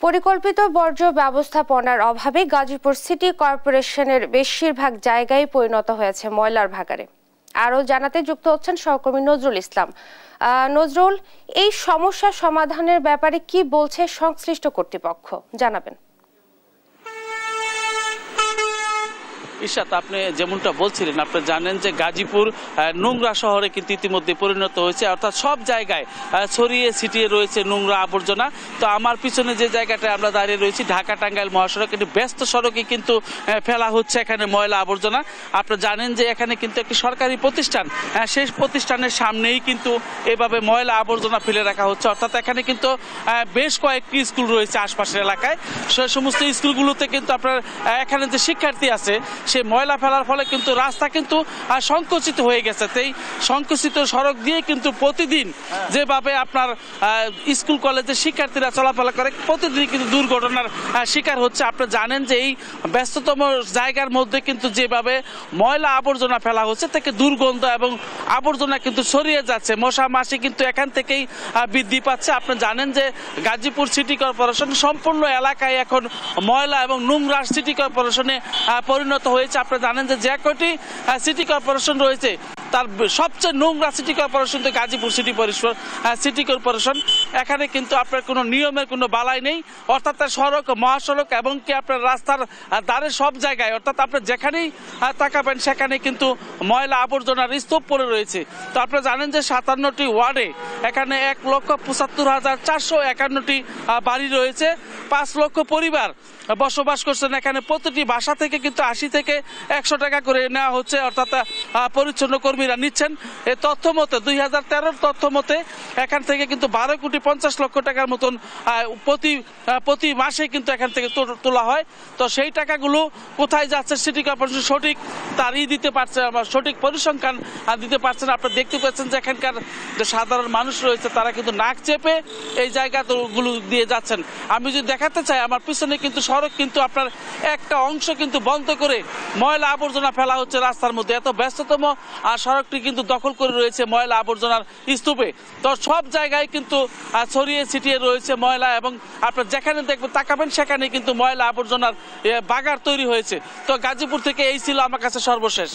পরিকল্পিত বর্জ্য ব্যবস্থাপনার অভাবে গাজীপুর সিটি কর্পোরেশনের বেশিরভাগ জায়গায় পরিণত হয়েছে ময়লার ভাগাড়ে। আরও জানাতে যুক্ত হচ্ছেন সহকর্মী নজরুল ইসলাম। নজরুল, এই সমস্যা সমাধানের ব্যাপারে কি বলছে সংশ্লিষ্ট কর্তৃপক্ষ, জানাবেন। ইশাত, আপনি যেমনটা বলছিলেন, আপনি জানেন যে গাজীপুর নোংরা শহরে কিন্তু ইতিমধ্যে পরিণত হয়েছে, অর্থাৎ সব জায়গায় ছড়িয়ে ছিটিয়ে রয়েছে নোংরা আবর্জনা। তো আমার পিছনে যে জায়গাটায় আমরা দাঁড়িয়ে রয়েছি, ঢাকা টাঙ্গাইল মহাসড়ক, একটি ব্যস্ত সড়কে কিন্তু ফেলা হচ্ছে এখানে ময়লা আবর্জনা। আপনি জানেন যে এখানে কিন্তু একটি সরকারি প্রতিষ্ঠান, সেই প্রতিষ্ঠানের সামনেই কিন্তু এভাবে ময়লা আবর্জনা ফেলে রাখা হচ্ছে। অর্থাৎ এখানে কিন্তু বেশ কয়েকটি স্কুল রয়েছে আশপাশের এলাকায়। সেই সমস্ত স্কুলগুলোতে কিন্তু আপনার এখানে যে শিক্ষার্থী আছে, সেই ময়লা ফেলার ফলে কিন্তু রাস্তা কিন্তু সংকুচিত হয়ে গেছে। এই সংকুচিত সড়ক দিয়ে কিন্তু প্রতিদিন যেভাবে আপনার স্কুল কলেজের শিক্ষার্থীরা চলাফেরা করে, প্রতিদিন কিন্তু দুর্ঘটনার শিকার হচ্ছে। আপনি জানেন যে এই ব্যস্ততম জায়গার মধ্যে কিন্তু যেভাবে ময়লা আবর্জনা ফেলা হচ্ছে, থেকে দুর্গন্ধ এবং আবর্জনা কিন্তু ছড়িয়ে যাচ্ছে। মশা মাছি কিন্তু এখান থেকেই বৃদ্ধি পাচ্ছে। আপনি জানেন যে গাজীপুর সিটি কর্পোরেশন সম্পূর্ণ এলাকায় এখন ময়লা এবং নোংরা সিটি কর্পোরেশনে পরিণত হয়েছে। আপনি জানেন যে কয়টি সিটি কর্পোরেশন রয়েছে, তার সবচেয়ে নোংরা সিটি কর্পোরেশন তো গাজীপুর সিটি কর্পোরেশন। এখানে কিন্তু আপনার কোনো নিয়মের কোনো বালাই নেই, অর্থাৎ সড়ক, মহাসড়ক এবং কি আপনার রাস্তার ধারে সব জায়গায়, অর্থাৎ আপনি যেখানেই তাকাবেন সেখানে কিন্তু ময়লা আবর্জনার স্তূপ পড়ে রয়েছে। তো আপনারা জানেন যে 57টি ওয়ার্ডে এখানে 1,75,451টি বাড়ি রয়েছে, 5 লক্ষ পরিবার বসবাস করছেন এখানে। প্রতিটি বাসা থেকে কিন্তু 80 থেকে 100 টাকা করে নেওয়া হচ্ছে, অর্থাৎ পরিচ্ছন্ন কর্মীরা নিচ্ছেন। এই তথ্য মতে 2013 তথ্য মতে এখান থেকে কিন্তু 12,50,00,000 টাকার মতন প্রতি মাসে কিন্তু এখান থেকে তোলা হয়। তো সেই টাকাগুলো কোথায় যাচ্ছে সিটি কর্পোরেশন সঠিক তারই দিতে পারছে, সঠিক পরিসংখ্যান দিতে পারছেন। আপনারা দেখতে পাচ্ছেন যে এখানকার যে সাধারণ মানুষ রয়েছে তারা কিন্তু নাক চেপে এই জায়গাগুলো দিয়ে যাচ্ছেন। আমি যদি দেখাতে চাই, আমার পিছনে কিন্তু সড়ক কিন্তু আপনার একটা অংশ কিন্তু বন্ধ করে ময়লা আবর্জনা ফেলা হচ্ছে রাস্তার মধ্যে। এত ব্যস্ততম সড়কটি কিন্তু দখল করে রয়েছে ময়লা আবর্জনার স্তূপে। তো সব জায়গায় কিন্তু ছড়িয়ে ছিটিয়ে রয়েছে ময়লা, এবং আপনার যেখানে দেখবেন তাকাবেন সেখানে কিন্তু ময়লা আবর্জনার বাগার তৈরি হয়েছে। তো গাজীপুর থেকে এই ছিল আমার কাছে সর্বশেষ।